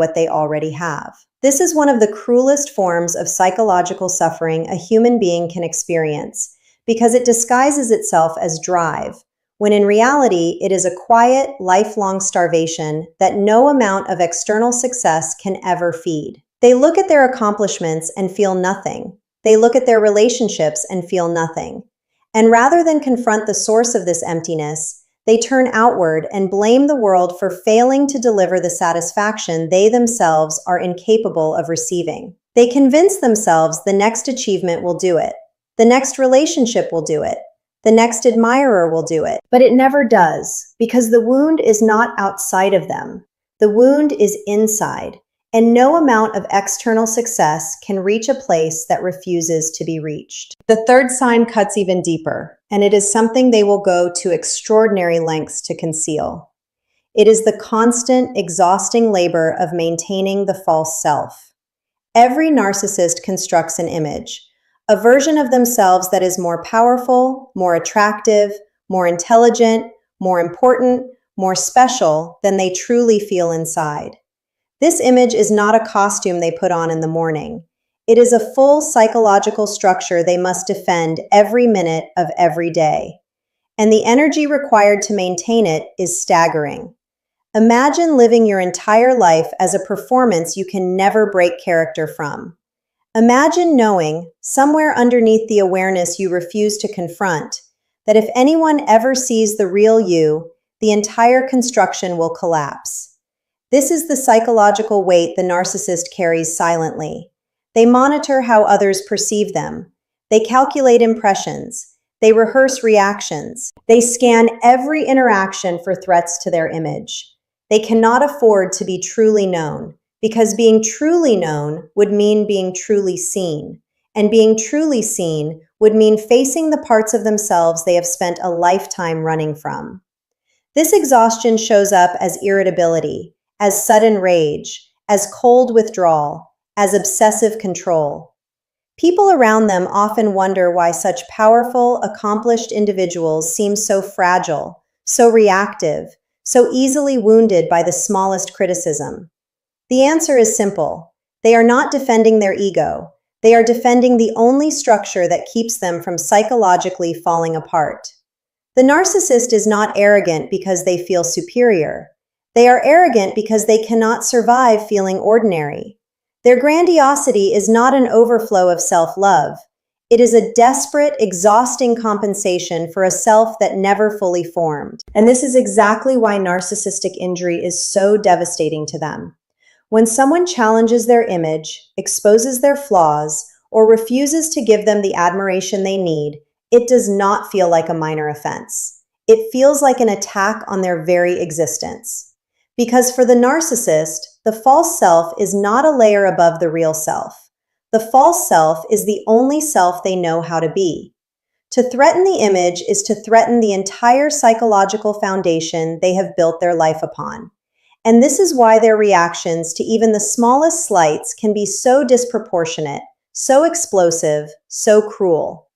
what they already have. This is one of the cruelest forms of psychological suffering a human being can experience because it disguises itself as drive, when in reality it is a quiet, lifelong starvation that no amount of external success can ever feed. They look at their accomplishments and feel nothing. They look at their relationships and feel nothing. And rather than confront the source of this emptiness, they turn outward and blame the world for failing to deliver the satisfaction they themselves are incapable of receiving. They convince themselves the next achievement will do it. The next relationship will do it. The next admirer will do it. But it never does, because the wound is not outside of them. The wound is inside, and no amount of external success can reach a place that refuses to be reached. The third sign cuts even deeper, and it is something they will go to extraordinary lengths to conceal. It is the constant, exhausting labor of maintaining the false self. Every narcissist constructs an image, a version of themselves that is more powerful, more attractive, more intelligent, more important, more special than they truly feel inside. This image is not a costume they put on in the morning. It is a full psychological structure they must defend every minute of every day. And the energy required to maintain it is staggering. Imagine living your entire life as a performance you can never break character from. Imagine knowing, somewhere underneath the awareness you refuse to confront, that if anyone ever sees the real you, the entire construction will collapse. This is the psychological weight the narcissist carries silently. They monitor how others perceive them. They calculate impressions. They rehearse reactions. They scan every interaction for threats to their image. They cannot afford to be truly known, because being truly known would mean being truly seen. And being truly seen would mean facing the parts of themselves they have spent a lifetime running from. This exhaustion shows up as irritability, as sudden rage, as cold withdrawal, as obsessive control. People around them often wonder why such powerful, accomplished individuals seem so fragile, so reactive, so easily wounded by the smallest criticism. The answer is simple. They are not defending their ego. They are defending the only structure that keeps them from psychologically falling apart. The narcissist is not arrogant because they feel superior. They are arrogant because they cannot survive feeling ordinary. Their grandiosity is not an overflow of self-love. It is a desperate, exhausting compensation for a self that never fully formed. And this is exactly why narcissistic injury is so devastating to them. When someone challenges their image, exposes their flaws, or refuses to give them the admiration they need, it does not feel like a minor offense. It feels like an attack on their very existence. Because for the narcissist, the false self is not a layer above the real self. The false self is the only self they know how to be. To threaten the image is to threaten the entire psychological foundation they have built their life upon. And this is why their reactions to even the smallest slights can be so disproportionate, so explosive, so cruel.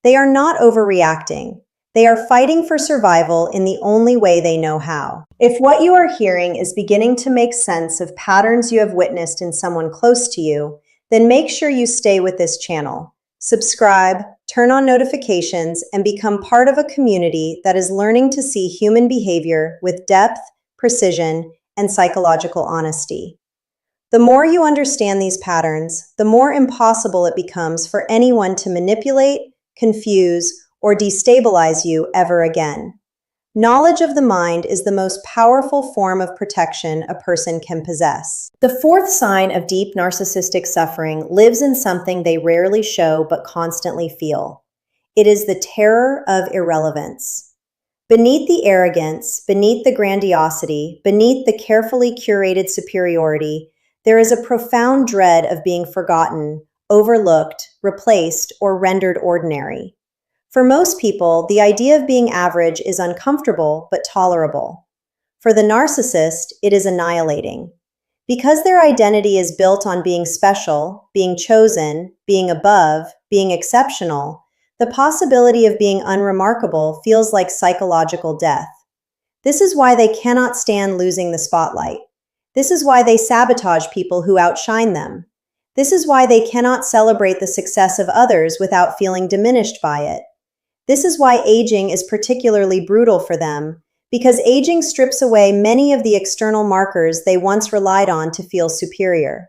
They are not overreacting. They are fighting for survival in the only way they know how. If what you are hearing is beginning to make sense of patterns you have witnessed in someone close to you, then make sure you stay with this channel. Subscribe, turn on notifications, and become part of a community that is learning to see human behavior with depth, precision, and psychological honesty. The more you understand these patterns, the more impossible it becomes for anyone to manipulate, confuse, or destabilize you ever again. Knowledge of the mind is the most powerful form of protection a person can possess. The fourth sign of deep narcissistic suffering lives in something they rarely show but constantly feel. It is the terror of irrelevance. Beneath the arrogance, beneath the grandiosity, beneath the carefully curated superiority, there is a profound dread of being forgotten, overlooked, replaced, or rendered ordinary. For most people, the idea of being average is uncomfortable but tolerable. For the narcissist, it is annihilating. Because their identity is built on being special, being chosen, being above, being exceptional, the possibility of being unremarkable feels like psychological death. This is why they cannot stand losing the spotlight. This is why they sabotage people who outshine them. This is why they cannot celebrate the success of others without feeling diminished by it. This is why aging is particularly brutal for them, because aging strips away many of the external markers they once relied on to feel superior.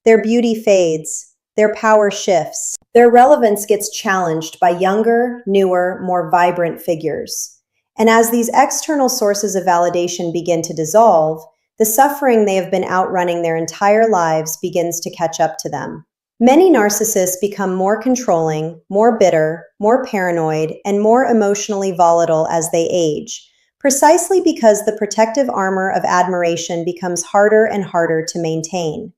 Their beauty fades, their power shifts, their relevance gets challenged by younger, newer, more vibrant figures. And as these external sources of validation begin to dissolve, the suffering they have been outrunning their entire lives begins to catch up to them. Many narcissists become more controlling, more bitter, more paranoid, and more emotionally volatile as they age, precisely because the protective armor of admiration becomes harder and harder to maintain.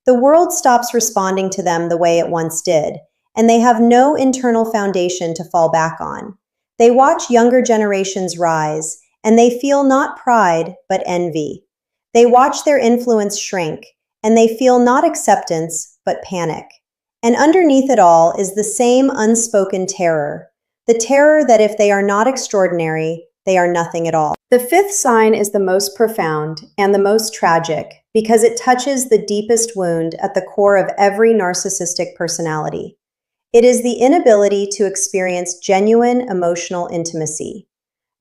The world stops responding to them the way it once did, and they have no internal foundation to fall back on. They watch younger generations rise, and they feel not pride, but envy. They watch their influence shrink, and they feel not acceptance, but panic. And underneath it all is the same unspoken terror, the terror that if they are not extraordinary, they are nothing at all. The fifth sign is the most profound and the most tragic because it touches the deepest wound at the core of every narcissistic personality. It is the inability to experience genuine emotional intimacy.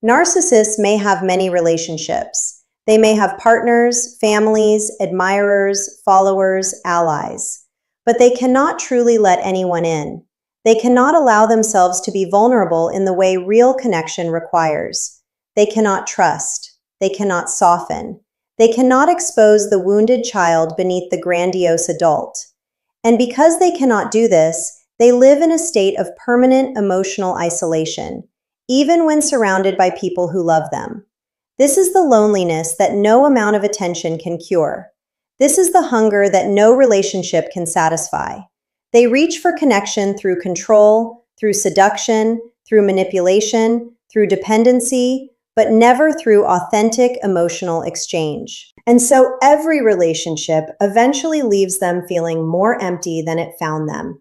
Narcissists may have many relationships. They may have partners, families, admirers, followers, allies. But they cannot truly let anyone in. They cannot allow themselves to be vulnerable in the way real connection requires. They cannot trust. They cannot soften. They cannot expose the wounded child beneath the grandiose adult. And because they cannot do this, they live in a state of permanent emotional isolation, even when surrounded by people who love them. This is the loneliness that no amount of attention can cure. This is the hunger that no relationship can satisfy. They reach for connection through control, through seduction, through manipulation, through dependency, but never through authentic emotional exchange. And so every relationship eventually leaves them feeling more empty than it found them,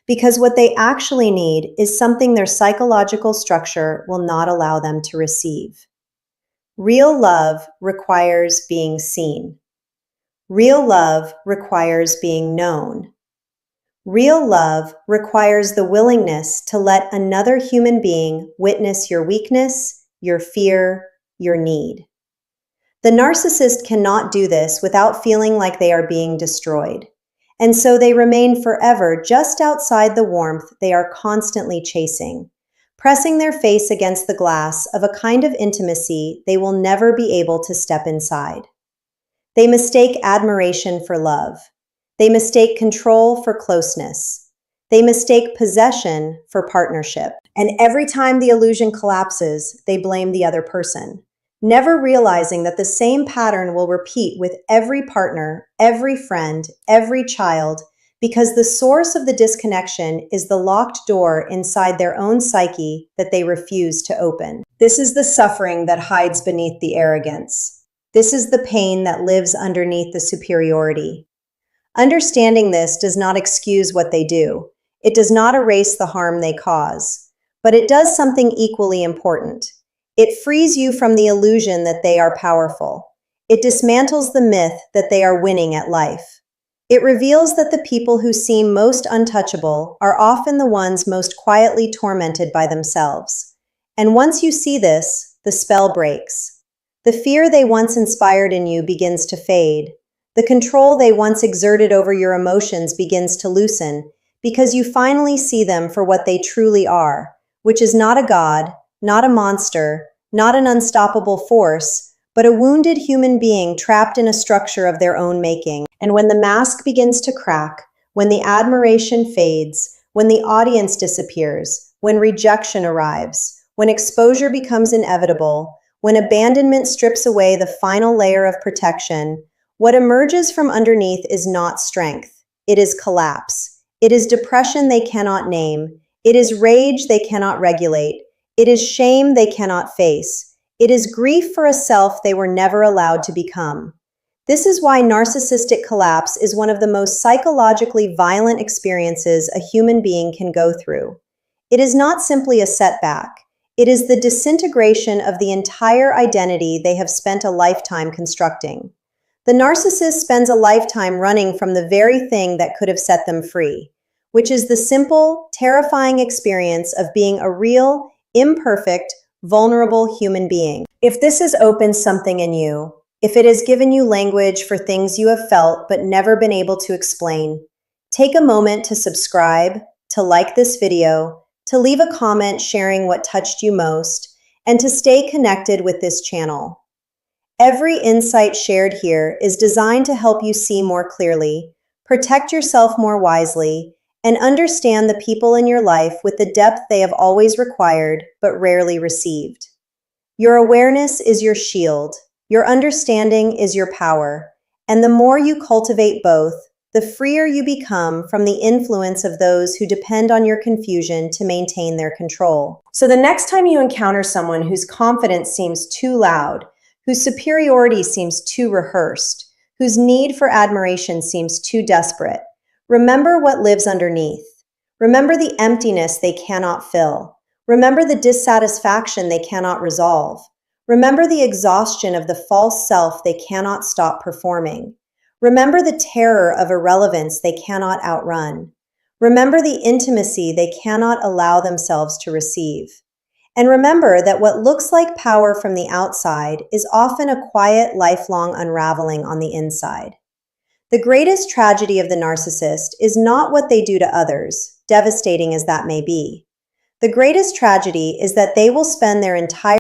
because what they actually need is something their psychological structure will not allow them to receive. Real love requires being seen. Real love requires being known. Real love requires the willingness to let another human being witness your weakness, your fear, your need. The narcissist cannot do this without feeling like they are being destroyed. And so they remain forever just outside the warmth they are constantly chasing, pressing their face against the glass of a kind of intimacy they will never be able to step inside. They mistake admiration for love. They mistake control for closeness. They mistake possession for partnership. And every time the illusion collapses, they blame the other person, never realizing that the same pattern will repeat with every partner, every friend, every child, because the source of the disconnection is the locked door inside their own psyche that they refuse to open. This is the suffering that hides beneath the arrogance. This is the pain that lives underneath the superiority. Understanding this does not excuse what they do. It does not erase the harm they cause. But it does something equally important. It frees you from the illusion that they are powerful. It dismantles the myth that they are winning at life. It reveals that the people who seem most untouchable are often the ones most quietly tormented by themselves. And once you see this, the spell breaks. The fear they once inspired in you begins to fade. The control they once exerted over your emotions begins to loosen, because you finally see them for what they truly are, which is not a god, not a monster, not an unstoppable force, but a wounded human being trapped in a structure of their own making. And when the mask begins to crack, when the admiration fades, when the audience disappears, when rejection arrives, when exposure becomes inevitable, when abandonment strips away the final layer of protection, what emerges from underneath is not strength. It is collapse. It is depression they cannot name. It is rage they cannot regulate. It is shame they cannot face. It is grief for a self they were never allowed to become. This is why narcissistic collapse is one of the most psychologically violent experiences a human being can go through. It is not simply a setback. It is the disintegration of the entire identity they have spent a lifetime constructing. The narcissist spends a lifetime running from the very thing that could have set them free, which is the simple, terrifying experience of being a real, imperfect, vulnerable human being. If this has opened something in you, if it has given you language for things you have felt but never been able to explain, take a moment to subscribe, to like this video, to leave a comment sharing what touched you most, and to stay connected with this channel. Every insight shared here is designed to help you see more clearly, protect yourself more wisely, and understand the people in your life with the depth they have always required but rarely received. Your awareness is your shield, your understanding is your power, and the more you cultivate both, the freer you become from the influence of those who depend on your confusion to maintain their control. So the next time you encounter someone whose confidence seems too loud, whose superiority seems too rehearsed, whose need for admiration seems too desperate, remember what lives underneath. Remember the emptiness they cannot fill. Remember the dissatisfaction they cannot resolve. Remember the exhaustion of the false self they cannot stop performing. Remember the terror of irrelevance they cannot outrun. Remember the intimacy they cannot allow themselves to receive. And remember that what looks like power from the outside is often a quiet, lifelong unraveling on the inside. The greatest tragedy of the narcissist is not what they do to others, devastating as that may be. The greatest tragedy is that they will spend their entire